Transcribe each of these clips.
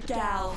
GALP.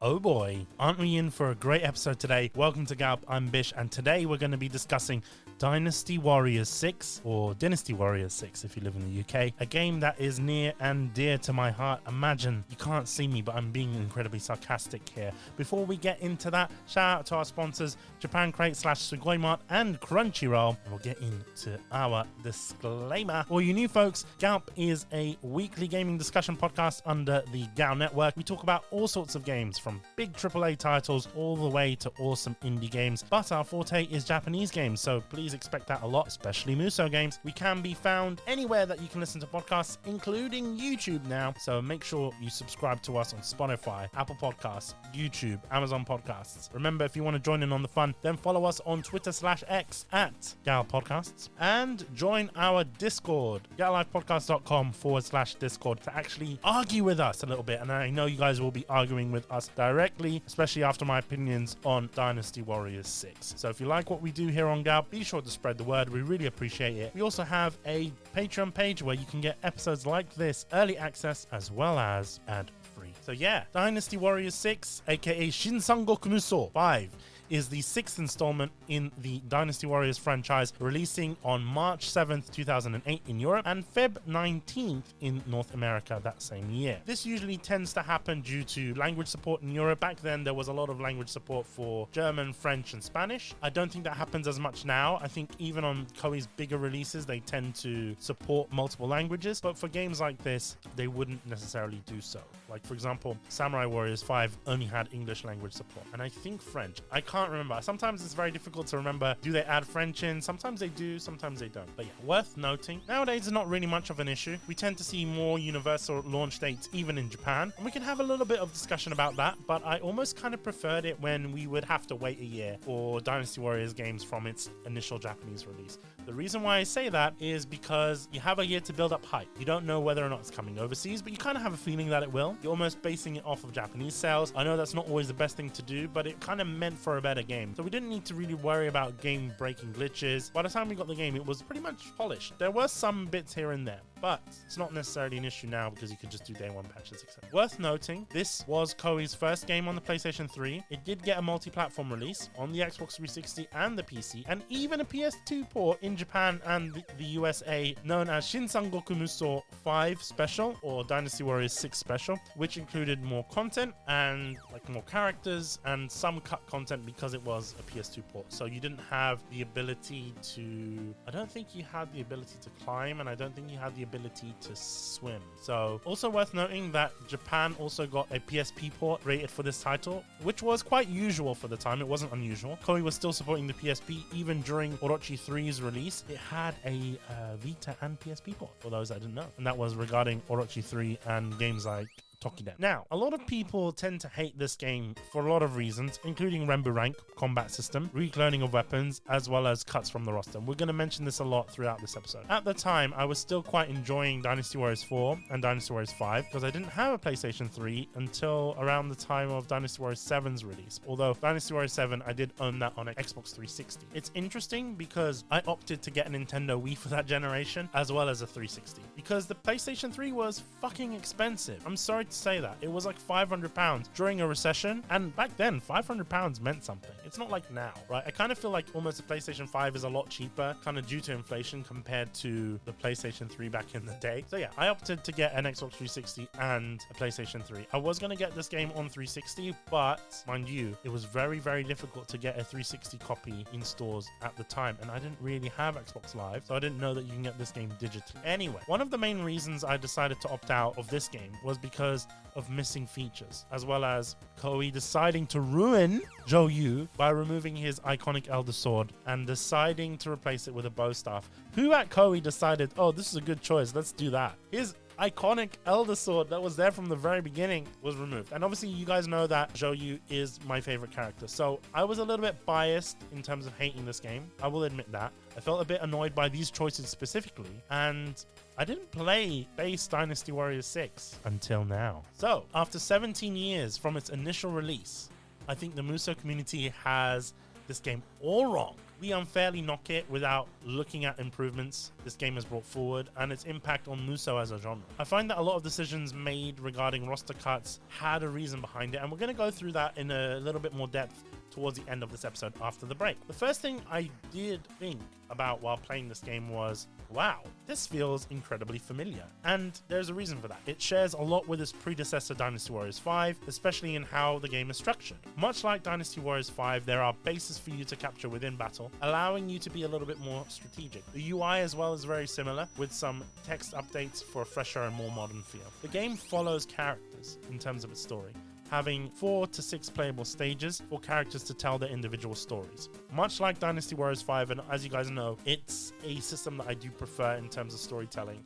Oh boy, aren't we in for a great episode today? Welcome to GALP, I'm Bish, and today we're going to be discussing Dynasty Warriors 6, or Dynasty Warriors 6 if you live in the UK, a game that is near and dear to my heart. Imagine, you can't see me, but I'm being incredibly sarcastic here. Before we get into that, shout out to our sponsors, Japan Crate / Sugoi Mart and Crunchyroll, and we'll get into our disclaimer. For you new folks, GALP is a weekly gaming discussion podcast under the GAL network. We talk about all sorts of games, from big AAA titles all the way to awesome indie games, but our forte is Japanese games, so please expect that a lot, especially Musou games. We can be found anywhere that you can listen to podcasts, including YouTube now, so make sure you subscribe to us on Spotify, Apple Podcasts, YouTube, Amazon Podcasts. Remember, if you want to join in on the fun, then follow us on Twitter /X at GAL Podcasts and join our Discord, gallifepodcast.com/Discord, to actually argue with us a little bit. And I know you guys will be arguing with us directly, especially after my opinions on Dynasty Warriors 6. So if you like what we do here on GALP, be sure to spread the word. We really appreciate it. We also have a Patreon page where you can get episodes like this, early access, as well as ad-free. So yeah, Dynasty Warriors 6, aka Shinsangoku Musou 5, is the 6th installment in the Dynasty Warriors franchise, releasing on March 7th, 2008 in Europe and Feb 19th in North America that same year. This usually tends to happen due to language support in Europe. Back then, there was a lot of language support for German, French, and Spanish. I don't think that happens as much now. I think even on Koei's bigger releases, they tend to support multiple languages, but for games like this, they wouldn't necessarily do so. Like, for example, Samurai Warriors 5 only had English language support, and I think French. I can't remember. Sometimes it's very difficult to remember. Do they add French in? Sometimes they do, sometimes they don't. But yeah, worth noting, nowadays it's not really much of an issue. We tend to see more universal launch dates even in Japan, and we can have a little bit of discussion about that, but I almost kind of preferred it when we would have to wait a year for Dynasty Warriors games from its initial Japanese release. The reason why I say that is because you have a year to build up hype. You don't know whether or not it's coming overseas, but you kind of have a feeling that it will. You're almost basing it off of Japanese sales. I know that's not always the best thing to do, but it kind of meant for a better game. So we didn't need to really worry about game breaking glitches. By the time we got the game, it was pretty much polished. There were some bits here and there, but it's not necessarily an issue now because you can just do day one patches, etc. Worth noting, this was Koei's first game on the PlayStation 3. It did get a multi-platform release on the Xbox 360 and the PC, and even a PS2 port in Japan and the USA, known as Shinsangoku Musou 5 Special or Dynasty Warriors 6 Special, which included more content and like more characters and some cut content because it was a PS2 port. So you didn't have the ability to, I don't think you had the ability to climb, and I don't think you had the ability to swim. So also worth noting that Japan also got a PSP port rated for this title, which was quite usual for the time. It wasn't unusual. Koei was still supporting the PSP even during Orochi 3's release. It had a Vita and PSP port, for those that didn't know, and that was regarding Orochi 3 and games like Tokiden. Now, a lot of people tend to hate this game for a lot of reasons, including Renbu rank, combat system, recloning of weapons, as well as cuts from the roster. We're going to mention this a lot throughout this episode. At the time, I was still quite enjoying Dynasty Warriors 4 and Dynasty Warriors 5 because I didn't have a PlayStation 3 until around the time of Dynasty Warriors 7's release. Although Dynasty Warriors 7, I did own that on Xbox 360. It's interesting because I opted to get a Nintendo Wii for that generation as well as a 360 because the PlayStation 3 was fucking expensive. I'm sorry to say that. It was like £500 during a recession, and back then £500 meant something. It's not like now, right? I kind of feel like almost the PlayStation 5 is a lot cheaper, kind of due to inflation compared to the PlayStation 3 back in the day. So yeah, I opted to get an Xbox 360 and a PlayStation 3. I was going to get this game on 360, but mind you, it was very, very difficult to get a 360 copy in stores at the time, and I didn't really have Xbox Live, so I didn't know that you can get this game digitally. Anyway, one of the main reasons I decided to opt out of this game was because of missing features, as well as Koei deciding to ruin Zhou Yu by removing his iconic Elder Sword and deciding to replace it with a bow staff. Who at Koei decided, oh, this is a good choice, let's do that? His iconic Elder Sword that was there from the very beginning was removed. And obviously you guys know that Zhou Yu is my favorite character, so I was a little bit biased in terms of hating this game. I will admit that. I felt a bit annoyed by these choices specifically, and I didn't play base Dynasty Warriors 6 until now. So, after 17 years from its initial release, I think the Musou community has this game all wrong. We unfairly knock it without looking at improvements this game has brought forward and its impact on Musou as a genre. I find that a lot of decisions made regarding roster cuts had a reason behind it, and we're going to go through that in a little bit more depth towards the end of this episode after the break. The first thing I did think about while playing this game was, wow, this feels incredibly familiar. And there's a reason for that. It shares a lot with its predecessor Dynasty Warriors 5, especially in how the game is structured. Much like Dynasty Warriors 5, there are bases for you to capture within battle, allowing you to be a little bit more strategic. The UI as well is very similar, with some text updates for a fresher and more modern feel. The game follows characters in terms of its story, having 4 to 6 playable stages for characters to tell their individual stories. Much like Dynasty Warriors 5, and as you guys know, it's a system that I do prefer in terms of storytelling,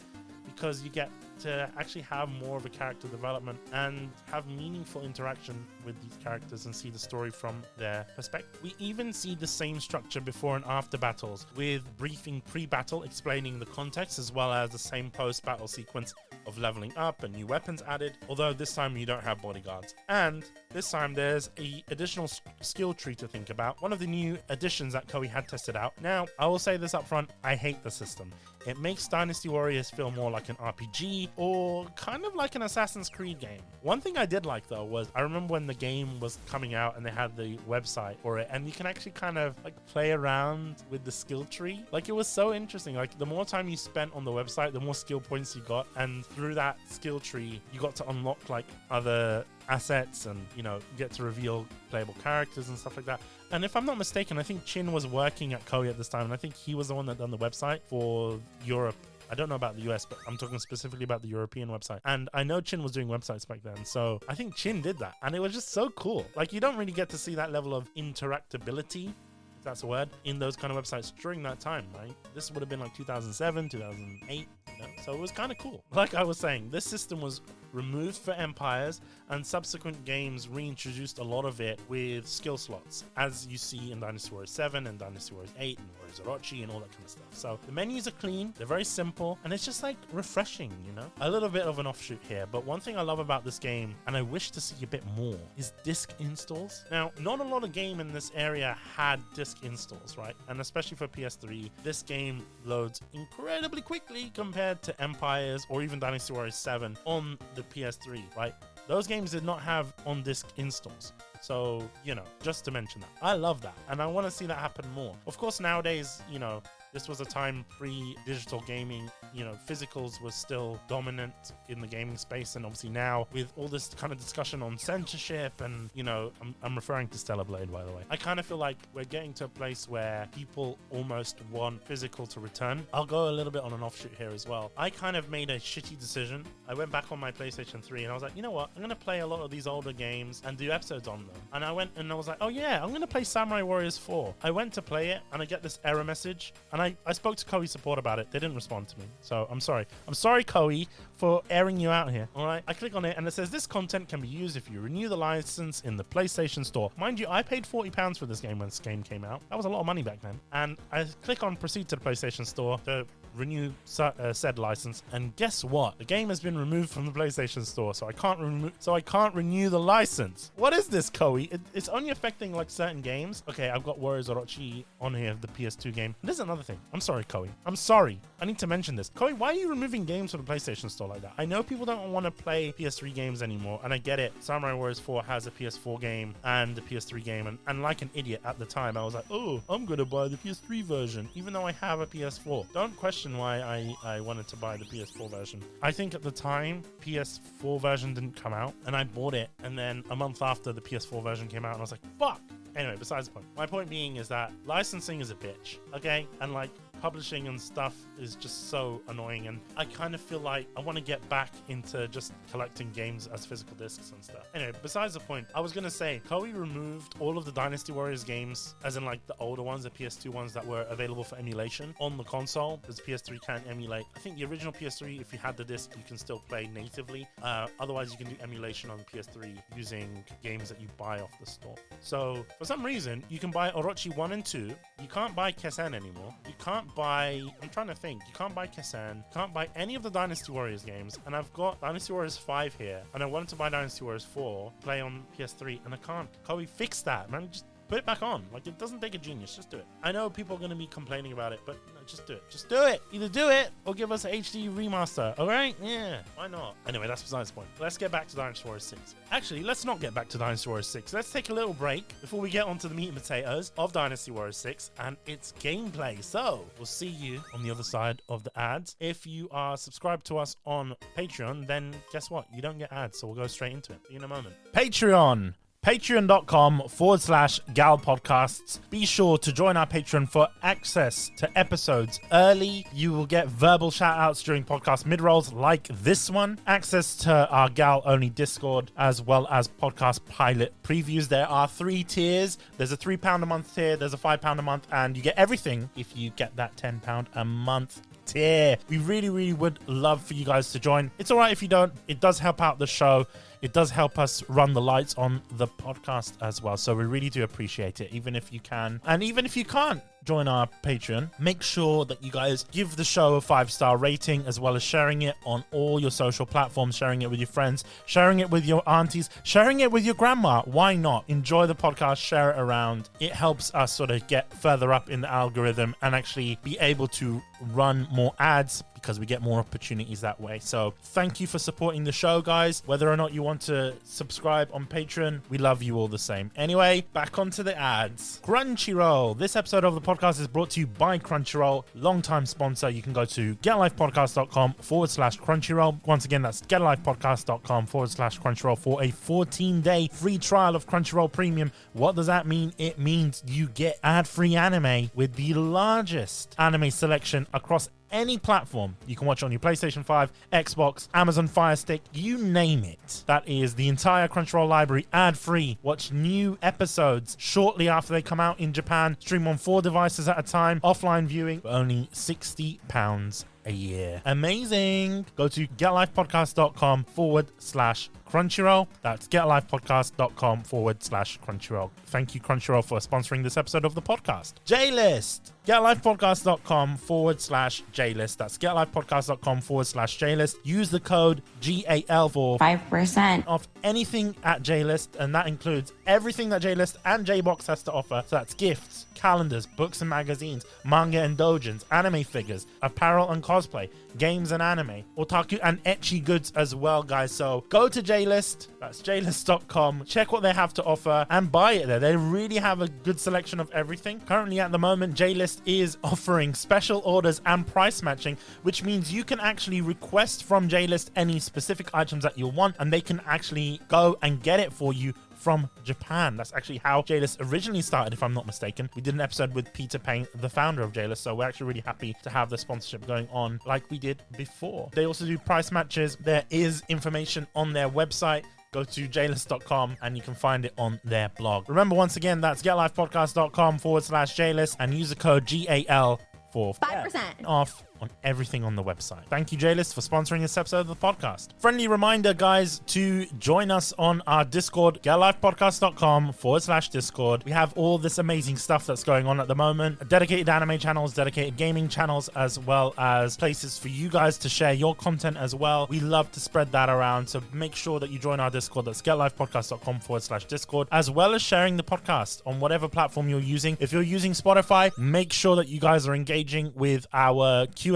because you get to actually have more of a character development and have meaningful interaction with these characters and see the story from their perspective. We even see the same structure before and after battles, with briefing pre-battle explaining the context, as well as the same post-battle sequence of leveling up and new weapons added, although this time you don't have bodyguards. And this time there's a additional skill tree to think about, one of the new additions that Koei had tested out. Now, I will say this up front, I hate the system. It makes Dynasty Warriors feel more like an RPG or kind of like an Assassin's Creed game. One thing I did like though was, I remember when the game was coming out and they had the website for it, and you can actually kind of like play around with the skill tree. Like, it was so interesting. Like, the more time you spent on the website, the more skill points you got, and through that skill tree you got to unlock like other assets and, you know, get to reveal playable characters and stuff like that. And if I'm not mistaken, I think Chin was working at Koei at this time, and I think he was the one that done the website for Europe. I don't know about the US, but I'm talking specifically about the European website. And I know Chin was doing websites back then, so I think Chin did that, and it was just so cool. Like, you don't really get to see that level of interactability, if that's a word, in those kind of websites during that time, right? This would have been like 2007, 2008, you know? So it was kind of cool. Like I was saying, this system was removed for Empires, and subsequent games reintroduced a lot of it with skill slots, as you see in Dynasty Warriors 7 and Dynasty Warriors 8 and Warriors Orochi and all that kind of stuff. So the menus are clean, they're very simple, and it's just like refreshing, you know? A little bit of an offshoot here, but one thing I love about this game, and I wish to see a bit more, is disk installs. Now, not a lot of game in this area had disk installs, right? And especially for PS3, this game loads incredibly quickly compared to Empires or even Dynasty Warriors 7 on the PS3, right? Those games did not have on-disk installs. So, you know, just to mention that. I love that, and I want to see that happen more. Of course, nowadays, you know, this was a time pre-digital gaming, you know, physicals was still dominant in the gaming space. And obviously now, with all this kind of discussion on censorship and, you know, I'm referring to Stellar Blade, by the way. I kind of feel like we're getting to a place where people almost want physical to return. I'll go a little bit on an offshoot here as well. I kind of made a shitty decision. I went back on my PlayStation 3 and I was like, you know what? I'm going to play a lot of these older games and do episodes on them. And I went and I was like, oh yeah, I'm going to play Samurai Warriors 4. I went to play it and I get this error message, and I spoke to Koei support about it. They didn't respond to me. So I'm sorry. I'm sorry, Koei, for airing you out here. All right. I click on it and it says this content can be used if you renew the license in the PlayStation Store. Mind you, I paid £40 for this game when this game came out. That was a lot of money back then. And I click on proceed to the PlayStation Store to renew said license, and guess what? The game has been removed from the PlayStation Store, so I can't renew the license. What is this, Koei? It's only affecting like certain games. Okay, I've got Warriors Orochi on here, the PS2 game. And there's another thing. I'm sorry, Koei. I'm sorry. I need to mention this. Koei, why are you removing games from the PlayStation Store like that? I know people don't want to play PS3 games anymore, and I get it. Samurai Warriors 4 has a PS4 game and a PS3 game, and like an idiot at the time, I was like, oh, I'm gonna buy the PS3 version, even though I have a PS4. Don't question why I wanted to buy the PS4 version. I think at the time, PS4 version didn't come out, and I bought it, and then a month after the PS4 version came out, and I was like, fuck! Anyway, besides the point. My point being is that licensing is a bitch, okay? And like, publishing and stuff is just so annoying, and I kind of feel like I want to get back into just collecting games as physical discs and stuff. Anyway, besides the point, I was going to say, Koei removed all of the Dynasty Warriors games, as in like the older ones, the PS2 ones that were available for emulation on the console, because PS3 can't emulate. I think the original PS3, if you had the disc, you can still play natively. Otherwise, you can do emulation on PS3 using games that you buy off the store. So, for some reason, you can buy Orochi 1 and 2. You can't buy Kessen anymore. You can't buy, I'm trying to think, you can't buy Kasan, you can't buy any of the Dynasty Warriors games, and I've got Dynasty Warriors 5 here, and I wanted to buy Dynasty Warriors 4, play on PS3, and I can't. Kobe, fix that, man. Just put it back on. Like, it doesn't take a genius. Just do it. I know people are going to be complaining about it, but no, just do it. Just do it. Either do it or give us an HD remaster. All right? Yeah. Why not? Anyway, that's besides the point. Let's get back to Dynasty Warriors 6. Actually, let's not get back to Dynasty Warriors 6. Let's take a little break before we get onto the meat and potatoes of Dynasty Warriors 6 and its gameplay. So, we'll see you on the other side of the ads. If you are subscribed to us on Patreon, then guess what? You don't get ads, so we'll go straight into it. See you in a moment. Patreon. Patreon.com/GALP podcasts. Be sure to join our Patreon for access to episodes early. You will get verbal shout outs during podcast mid-rolls like this one, access to our GAL only Discord, as well as podcast pilot previews. There are 3 tiers. There's a £3 a month tier, there's a £5 a month, and you get everything if you get that £10 a month tier. We really would love for you guys to join. It's all right if you don't. It does help out the show. It does help us run the lights on the podcast as well. So we really do appreciate it, even if you can. And even if you can't join our Patreon, make sure that you guys give the show a 5-star rating, as well as sharing it on all your social platforms, sharing it with your friends, sharing it with your aunties, sharing it with your grandma. Why not? Enjoy the podcast, share it around. It helps us sort of get further up in the algorithm and actually be able to run more ads, because we get more opportunities that way. So thank you for supporting the show, guys. Whether or not you want to subscribe on Patreon, we love you all the same. Anyway, back onto the ads. Crunchyroll. This episode of the podcast is brought to you by Crunchyroll, longtime sponsor. You can go to getlifepodcast.com/Crunchyroll. Once again, that's getlifepodcast.com/Crunchyroll for a 14-day free trial of Crunchyroll Premium. What does that mean? It means you get ad-free anime with the largest anime selection across any platform. You can watch on your PlayStation 5, Xbox, Amazon Fire Stick, you name it. That is the entire Crunchyroll library, ad-free. Watch new episodes shortly after they come out in Japan. Stream on 4 devices at a time. Offline viewing for only £60 a year. Amazing. Go to getlifepodcast.com/Crunchyroll. That's getlifepodcast.com/Crunchyroll. Thank you, Crunchyroll, for sponsoring this episode of the podcast. J-List. getlifepodcast.com/J-List. That's getlifepodcast.com/J-List. Use the code GAL for 5% off anything at J-List, and that includes everything that J-List and J-Box has to offer. So that's gifts, calendars, books and magazines, manga and doujins, anime figures, apparel and cosplay, games and anime, otaku and ecchi goods as well, guys. So go to J-List, that's jlist.com, check what they have to offer and buy it there. They really have a good selection of everything. Currently at the moment, J-List is offering special orders and price matching, which means you can actually request from J-List any specific items that you want, and they can actually go and get it for you from Japan. That's actually how J-List originally started, if I'm not mistaken. We did an episode with Peter Payne, the founder of J-List, so we're actually really happy to have the sponsorship going on like we did before. They also do price matches. There is information on their website. Go to jlist.com and you can find it on their blog. Remember, once again, that's getlifepodcast.com/J-List and use the code GAL for 5% off on everything on the website. Thank you, J-List, for sponsoring this episode of the podcast. Friendly reminder, guys, to join us on our Discord, getlifepodcast.com/Discord. We have all this amazing stuff that's going on at the moment. Dedicated anime channels, dedicated gaming channels, as well as places for you guys to share your content as well. We love to spread that around, so make sure that you join our Discord. That's getlifepodcast.com/Discord, as well as sharing the podcast on whatever platform you're using. If you're using Spotify, make sure that you guys are engaging with our Q&As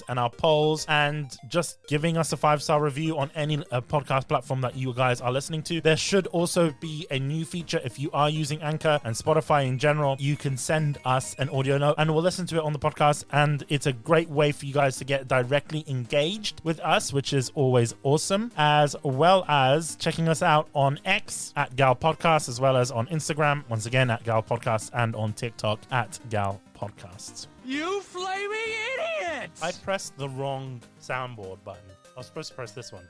and our polls, and just giving us a 5-star review on any podcast platform that you guys are listening to. There should also be a new feature if you are using Anchor and Spotify in general. You can send us an audio note and we'll listen to it on the podcast, and it's a great way for you guys to get directly engaged with us, which is always awesome, as well as checking us out on X at Gal Podcast, as well as on Instagram, once again at Gal Podcast, and on TikTok at Gal Podcasts. You flaming idiot! I pressed the wrong soundboard button. I was supposed to press this one.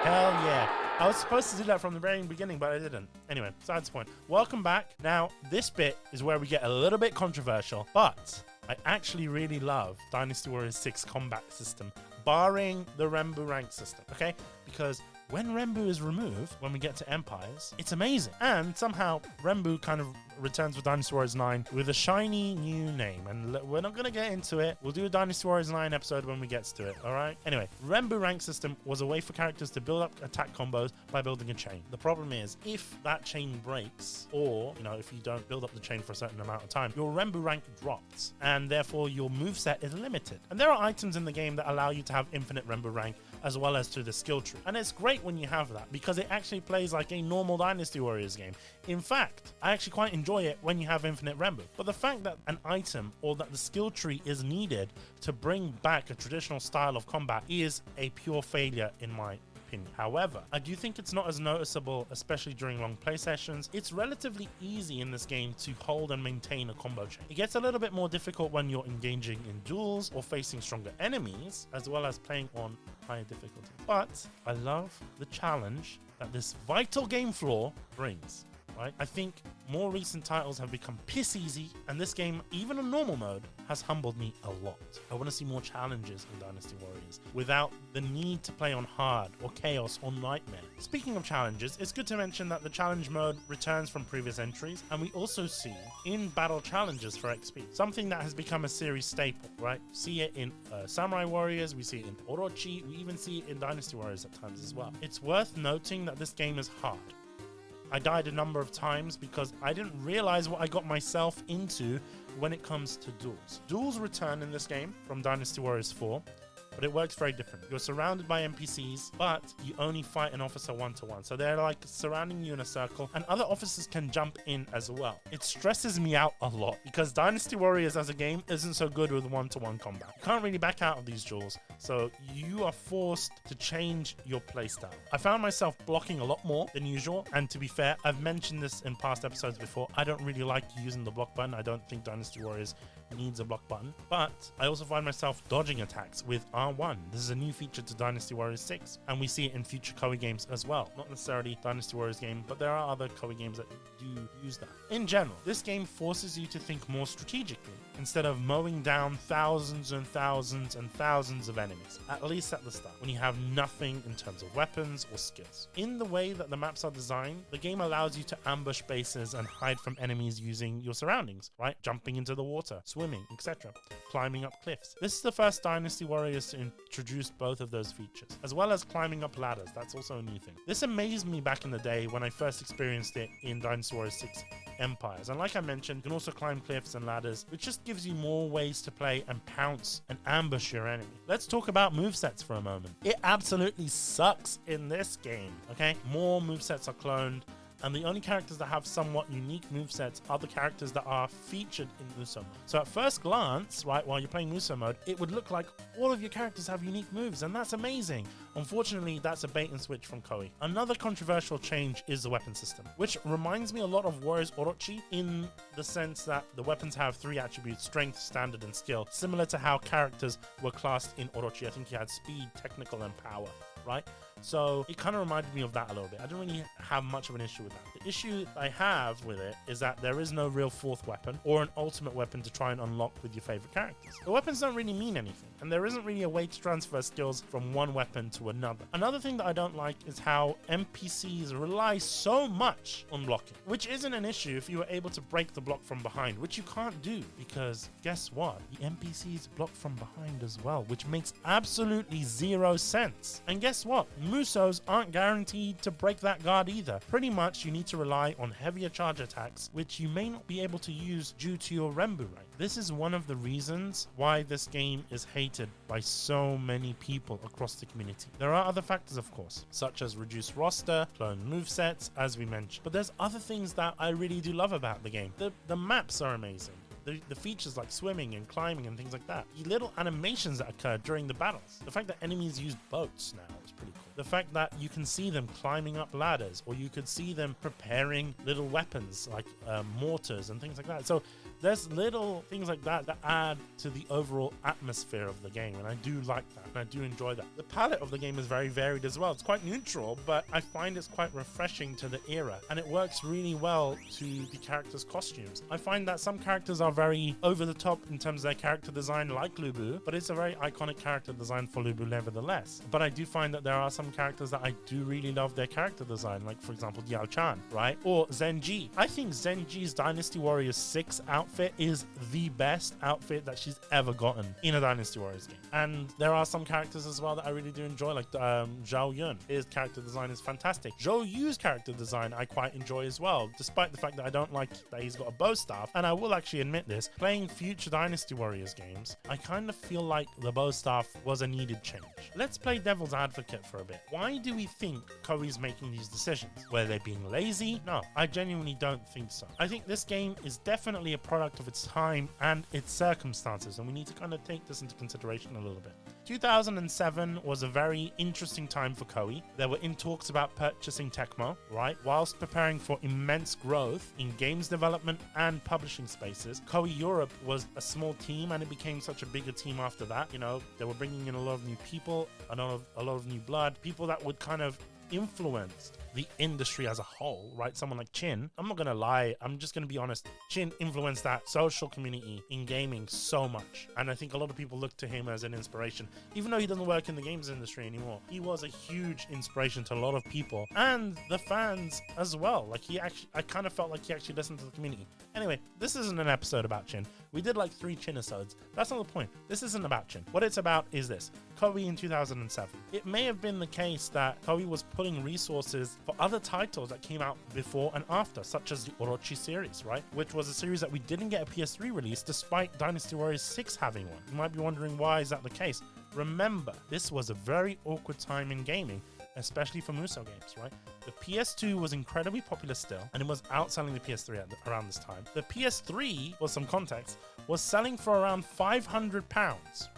Hell yeah. I was supposed to do that from the very beginning, but I didn't. Anyway, besides the point. Welcome back. Now, this bit is where we get a little bit controversial, but I actually really love Dynasty Warriors 6 combat system, barring the Rembu rank system, okay? Because when Renbu is removed, when we get to Empires, it's amazing. And somehow Renbu kind of returns with Dynasty Warriors 9 with a shiny new name. And we're not going to get into it. We'll do a Dynasty Warriors 9 episode when we get to it, all right? Anyway, Renbu rank system was a way for characters to build up attack combos by building a chain. The problem is, if that chain breaks, or, you know, if you don't build up the chain for a certain amount of time, your Renbu rank drops, and therefore your moveset is limited. And there are items in the game that allow you to have infinite Renbu rank, as well as to the skill tree. And it's great when you have that, because it actually plays like a normal Dynasty Warriors game. In fact, I actually quite enjoy it when you have infinite Renbu. But the fact that an item or that the skill tree is needed to bring back a traditional style of combat is a pure failure in my opinion. However, I do think it's not as noticeable, especially during long play sessions. It's relatively easy in this game to hold and maintain a combo chain. It gets a little bit more difficult when you're engaging in duels or facing stronger enemies, as well as playing on higher difficulty. But I love the challenge that this vital game flaw brings. Right? I think more recent titles have become piss easy, and this game, even on normal mode, has humbled me a lot. I want to see more challenges in Dynasty Warriors without the need to play on hard or chaos or nightmare. Speaking of challenges, it's good to mention that the challenge mode returns from previous entries, and we also see in battle challenges for XP, something that has become a series staple, right? See it in Samurai Warriors, we see it in Orochi, we even see it in Dynasty Warriors at times as well. It's worth noting that this game is hard. I died a number of times because I didn't realize what I got myself into when it comes to duels. Duels return in this game from Dynasty Warriors 4, but it works very different. You're surrounded by NPCs, but you only fight an officer one-to-one. So they're like surrounding you in a circle, and other officers can jump in as well. It stresses me out a lot because Dynasty Warriors as a game isn't so good with one-to-one combat. You can't really back out of these duels, so you are forced to change your playstyle. I found myself blocking a lot more than usual, and to be fair, I've mentioned this in past episodes before, I don't really like using the block button. I don't think Dynasty Warriors needs a block button, but I also find myself dodging attacks with R1. This is a new feature to Dynasty Warriors 6, and we see it in future Koei games as well. Not necessarily Dynasty Warriors game, but there are other Koei games that do use that. In general, this game forces you to think more strategically instead of mowing down thousands and thousands and thousands of enemies, at least at the start, when you have nothing in terms of weapons or skills. In the way that the maps are designed, the game allows you to ambush bases and hide from enemies using your surroundings, right? Jumping into the water, swimming, etc., climbing up cliffs. This is the first Dynasty Warriors to introduce both of those features, as well as climbing up ladders. That's also a new thing. This amazed me back in the day when I first experienced it in Dynasty Warriors 6 Empires. And like I mentioned, you can also climb cliffs and ladders, which just gives you more ways to play and pounce and ambush your enemy. Let's talk about movesets for a moment. It absolutely sucks in this game, okay? More movesets are cloned, and the only characters that have somewhat unique movesets are the characters that are featured in Musou mode. So at first glance, right, while you're playing Musou mode, it would look like all of your characters have unique moves, and that's amazing. Unfortunately, that's a bait and switch from Koei. Another controversial change is the weapon system, which reminds me a lot of Warriors Orochi in the sense that the weapons have 3 attributes: strength, standard, and skill, similar to how characters were classed in Orochi. I think you had speed, technical, and power, right? So it kind of reminded me of that a little bit. I don't really have much of an issue with that. The issue I have with it is that there is no real 4th weapon or an ultimate weapon to try and unlock with your favorite characters. The weapons don't really mean anything, and there isn't really a way to transfer skills from one weapon to another. Another thing that I don't like is how NPCs rely so much on blocking, which isn't an issue if you were able to break the block from behind, which you can't do because guess what? The NPCs block from behind as well, which makes absolutely 0 sense. And guess what? Musous aren't guaranteed to break that guard either. Pretty much you need to rely on heavier charge attacks, which you may not be able to use due to your Renbu rank. This is one of the reasons why this game is hated by so many people across the community. There are other factors, of course, such as reduced roster, cloned movesets, as we mentioned, but there's other things that I really do love about the game. The maps are amazing. The features like swimming and climbing and things like that. The little animations that occur during the battles. The fact that enemies use boats now is pretty cool. The fact that you can see them climbing up ladders, or you could see them preparing little weapons like mortars and things like that. So there's little things like that that add to the overall atmosphere of the game, and I do like that, and I do enjoy that. The palette of the game is very varied as well. It's quite neutral, but I find it's quite refreshing to the era, and it works really well to the characters' costumes. I find that some characters are very over the top in terms of their character design, like Lu Bu, but it's a very iconic character design for Lu Bu nevertheless. But I do find that there are some some characters that I do really love their character design, like for example Yao Chan, right? Or Zenji. I think Zenji's Dynasty Warriors 6 outfit is the best outfit that she's ever gotten in a Dynasty Warriors game. And there are some characters as well that I really do enjoy, like Zhao Yun. His character design is fantastic. Zhou Yu's character design I quite enjoy as well, despite the fact that I don't like that he's got a bow staff. And I will actually admit this, playing future Dynasty Warriors games, I kind of feel like the bow staff was a needed change. Let's play devil's advocate for a bit. Why do we think Koei's making these decisions? Were they being lazy? No, I genuinely don't think so. I think this game is definitely a product of its time and its circumstances, and we need to kind of take this into consideration a little bit. 2007 was a very interesting time for Koei. They were in talks about purchasing Tecmo, right? Whilst preparing for immense growth in games development and publishing spaces. Koei Europe was a small team, and it became such a bigger team after that. You know, they were bringing in a lot of new people, a lot of new blood, people that would kind of influence the industry as a whole, right? Someone like Chin, I'm not gonna lie, I'm just gonna be honest, Chin influenced that social community in gaming so much, and I think a lot of people look to him as an inspiration. Even though he doesn't work in the games industry anymore, he was a huge inspiration to a lot of people and the fans as well. Like I kind of felt like he actually listened to the community. Anyway, this isn't an episode about Chin. We did like 3 Chin-episodes. That's not the point. This isn't about Chin. What it's about is this. Koei in 2007. It may have been the case that Koei was putting resources for other titles that came out before and after, such as the Orochi series, right? Which was a series that we didn't get a PS3 release despite Dynasty Warriors 6 having one. You might be wondering, why is that the case? Remember, this was a very awkward time in gaming, especially for Musou games, right? The PS2 was incredibly popular still, and it was outselling the PS3 around this time. The PS3, for some context, was selling for around £500,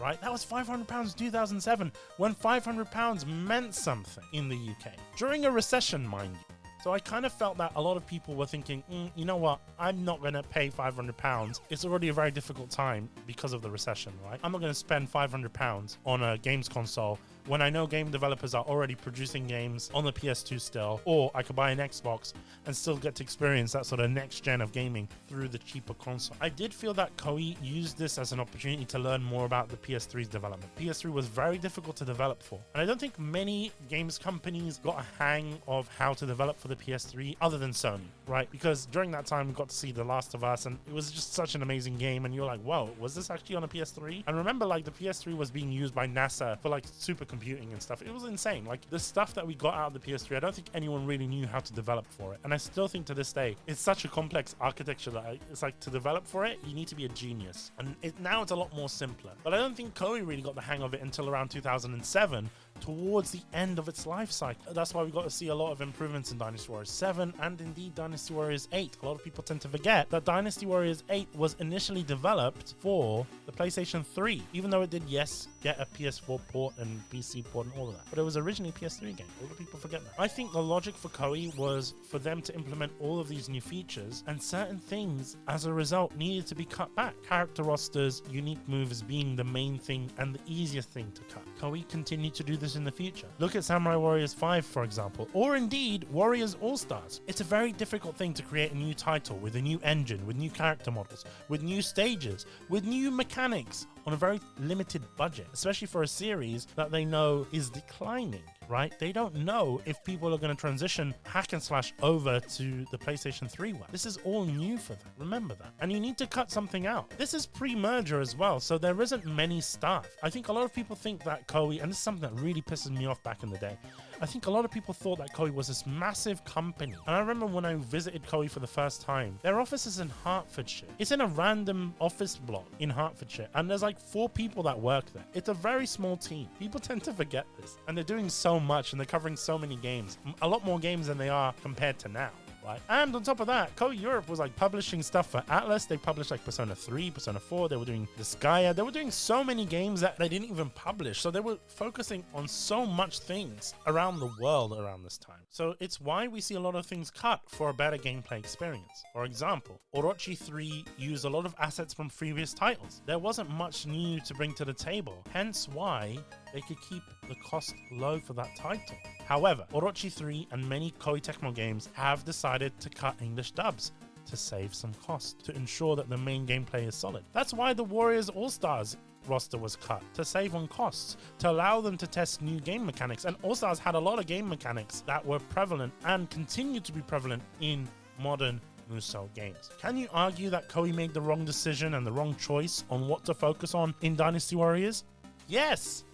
right? That was £500 in 2007, when £500 meant something in the UK. During a recession, mind you. So I kind of felt that a lot of people were thinking, you know what, I'm not going to pay £500. It's already a very difficult time because of the recession, right? I'm not going to spend £500 on a games console when I know game developers are already producing games on the PS2 still, or I could buy an Xbox and still get to experience that sort of next gen of gaming through the cheaper console. I did feel that Koei used this as an opportunity to learn more about the PS3's development. PS3 was very difficult to develop for, and I don't think many games companies got a hang of how to develop for the PS3 other than Sony, right? Because during that time we got to see The Last of Us, and it was just such an amazing game, and you're like, whoa, was this actually on a PS3? And remember, like, the PS3 was being used by NASA for like supercomputing and stuff. It was insane. Like, the stuff that we got out of the PS3, I don't think anyone really knew how to develop for it. And I still think to this day, it's such a complex architecture that it's like, to develop for it, you need to be a genius. And now it's a lot more simpler. But I don't think Koei really got the hang of it until around 2007, towards the end of its life cycle. That's why we got to see a lot of improvements in Dynasty Warriors 7 and indeed Dynasty Warriors 8. A lot of people tend to forget that Dynasty Warriors 8 was initially developed for the PlayStation 3, even though it did, yes, get a PS4 port and PC port and all of that. But it was originally a PS3 game. A lot of people forget that. I think the logic for Koei was for them to implement all of these new features, and certain things as a result needed to be cut back. Character rosters, unique moves being the main thing and the easiest thing to cut. Koei continued to do this in the future. Look at Samurai Warriors 5, for example, or indeed Warriors All-Stars. It's a very difficult thing to create a new title with a new engine, with new character models, with new stages, with new mechanics on a very limited budget, especially for a series that they know is declining, right? They don't know if people are going to transition hack and slash over to the PlayStation 3 one. This is all new for them. Remember that. And you need to cut something out. This is pre-merger as well, so there isn't many staff. I think a lot of people think that Koei, and this is something that really pisses me off back in the day, I think a lot of people thought that Koei was this massive company. And I remember when I visited Koei for the first time, their office is in Hertfordshire. It's in a random office block in Hertfordshire, and there's like 4 people that work there. It's a very small team. People tend to forget this, and they're doing so much, and they're covering so many games, a lot more games than they are compared to now. Right? And on top of that, Koei Europe was like publishing stuff for Atlas. They published like Persona 3, Persona 4. They were doing Disgaea. They were doing so many games that they didn't even publish. So they were focusing on so much things around the world around this time. So it's why we see a lot of things cut for a better gameplay experience. For example, Orochi 3 used a lot of assets from previous titles. There wasn't much new to bring to the table, hence why they could keep the cost low for that title. However, Orochi 3 and many Koei Tecmo games have decided to cut English dubs to save some cost, to ensure that the main gameplay is solid. That's why the Warriors All-Stars roster was cut to save on costs, to allow them to test new game mechanics. And All Stars had a lot of game mechanics that were prevalent and continue to be prevalent in modern Musou games. Can you argue that Koei made the wrong decision and the wrong choice on what to focus on in Dynasty Warriors? Yes,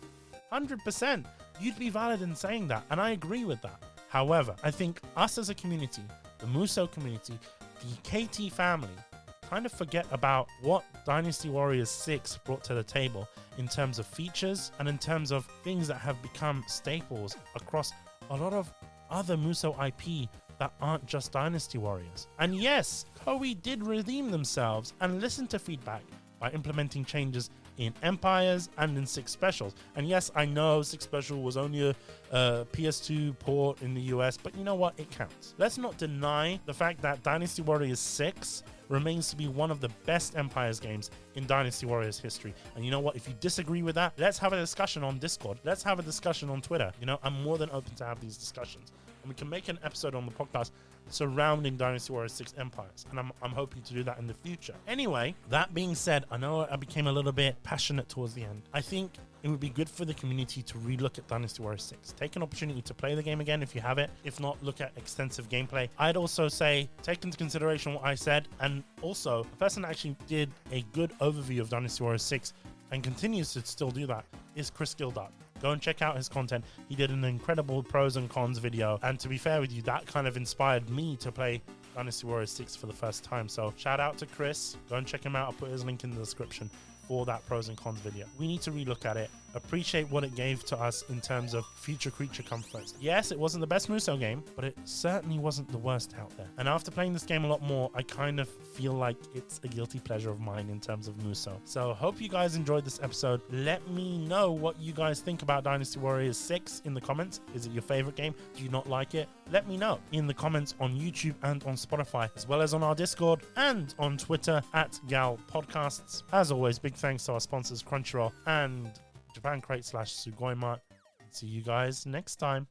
100%. You'd be valid in saying that, and I agree with that. However, I think us as a community, the Musou community, the KT family, kind of forget about what Dynasty Warriors 6 brought to the table in terms of features and in terms of things that have become staples across a lot of other Musou IP that aren't just Dynasty Warriors. And yes, Koei did redeem themselves and listen to feedback by implementing changes in Empires and in 6 Specials. And yes, I know 6 Special was only a PS2 port in the US, but you know what? It counts. Let's not deny the fact that Dynasty Warriors 6 remains to be one of the best Empires games in Dynasty Warriors history. And you know what? If you disagree with that, let's have a discussion on Discord. Let's have a discussion on Twitter. You know, I'm more than open to have these discussions. And we can make an episode on the podcast surrounding Dynasty Warriors 6 Empires. And I'm hoping to do that in the future. Anyway, that being said, I know I became a little bit passionate towards the end. I think it would be good for the community to relook at Dynasty Warriors 6. Take an opportunity to play the game again if you have it. If not, look at extensive gameplay. I'd also say take into consideration what I said. And also, the person that actually did a good overview of Dynasty Warriors 6 and continues to still do that is Chris Gildup. Go and check out his content. He did an incredible pros and cons video. And to be fair with you, that kind of inspired me to play Dynasty Warriors 6 for the first time. So shout out to Chris. Go and check him out. I'll put his link in the description for that pros and cons video. We need to relook at it, appreciate what it gave to us in terms of future creature comforts. Yes, it wasn't the best Musou game, but it certainly wasn't the worst out there. And after playing this game a lot more, I kind of feel like it's a guilty pleasure of mine in terms of Musou. So hope you guys enjoyed this episode. Let me know what you guys think about Dynasty Warriors 6 in the comments. Is it your favorite game? Do you not like it? Let me know in the comments on YouTube and on Spotify, as well as on our Discord and on Twitter at GALP Podcasts. As always, big thanks to our sponsors Crunchyroll and Japan Crate / Sugoi Mart. See you guys next time.